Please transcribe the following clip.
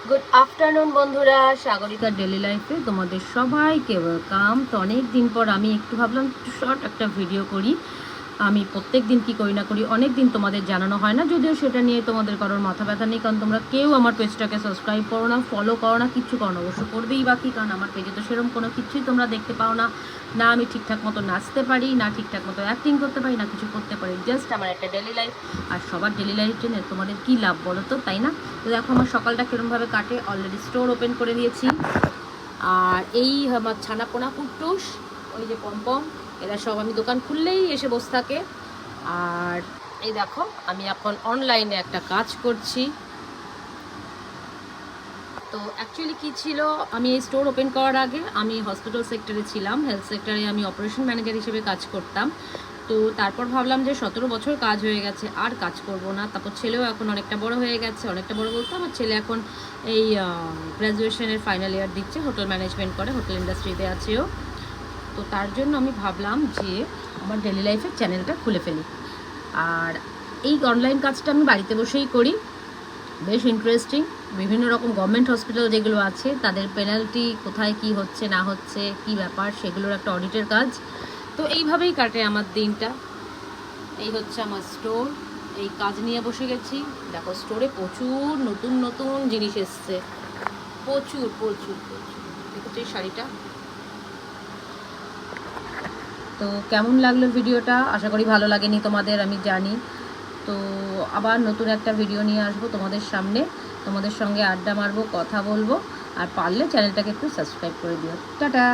Good afternoon বন্ধুরা, সাগরিকার daily লাইফে তোমাদের সবাইকে ওয়েলকাম। তো অনেক দিন পর আমি একটু ভাবলাম শর্ট একটা ভিডিও করি। আমি প্রত্যেক দিন কী করি না করি অনেক দিন তোমাদের জানানো হয় না, যদিও সেটা নিয়ে তোমাদের কারোর মাথা ব্যথা নেই, কারণ তোমরা কেউ আমার পেজটাকে সাবস্ক্রাইব করো না, ফলো করো না, কিচ্ছু করো না। অবশ্য করবেই বাকি, কারণ আমার পেজে তো সেরকম কোনো কিছুই তোমরা দেখতে পাও না। না আমি ঠিকঠাক মতো নাচতে পারি, না ঠিকঠাক মতো অ্যাক্টিং করতে পারি, না কিছু করতে পারি। জাস্ট আমার একটা ডেলি লাইফ। আর সবার ডেলি লাইফ জেনে তোমাদের কী লাভ বলো তো, তাই না? তো দেখো আমার সকালটা কীরকমভাবে কাটে। অলরেডি স্টোর ওপেন করে দিয়েছি। আর এই আমার ছানাপোনা কুট্টুস, ওই যে পম্পম, এরা সব আমি দোকান খুললেই এসে বসে থাকে। আর এই দেখো আমি এখন অনলাইনে একটা কাজ করছি। তো অ্যাকচুয়ালি কী ছিল, আমি এই স্টোর ওপেন করার আগে আমি হসপিটাল সেক্টরে ছিলাম। হেলথ সেক্টরে আমি অপারেশন ম্যানেজার হিসেবে কাজ করতাম। তো তারপর ভাবলাম যে 17 বছর কাজ হয়ে গেছে, আর কাজ করব না। তারপর ছেলেও এখন অনেকটা বড় হয়ে গেছে। অনেকটা বড় বলতে আমার ছেলে এখন এই গ্র্যাজুয়েশনের ফাইনাল ইয়ার দিচ্ছে, হোটেল ম্যানেজমেন্ট করে, হোটেল ইন্ডাস্ট্রিতে আছেও। তো তার জন্য আমি ভাবলাম যে আমার ডেলি লাইফের চ্যানেলটা খুলে ফেলি। আর এই অনলাইন কাজটা আমি বাড়িতে বসেই করি, বেশ ইন্টারেস্টিং। বিভিন্ন রকম গভর্নমেন্ট হসপিটাল যেগুলো আছে তাদের পেনাল্টি কোথায় কি হচ্ছে না হচ্ছে, কি ব্যাপার, সেগুলোর একটা অডিটের কাজ। তো এইভাবেই কাটে আমার দিনটা। এই হচ্ছে আমার স্টোর, এই কাজ নিয়ে বসে গেছি। দেখো স্টোরে প্রচুর নতুন নতুন জিনিস এসছে, প্রচুর প্রচুর প্রচুর। দেখেছো এই শাড়িটা। তো কেমন লাগলো ভিডিওটা? আশা করি ভালো লাগেনি তোমাদের, আমি জানি। তো আবার নতুন একটা ভিডিও নিয়ে আসবো তোমাদের সামনে, তোমাদের সঙ্গে আড্ডা মারবো, কথা বলবো। আর পারলে চ্যানেলটাকে একটু সাবস্ক্রাইব করে দিও। টাটা।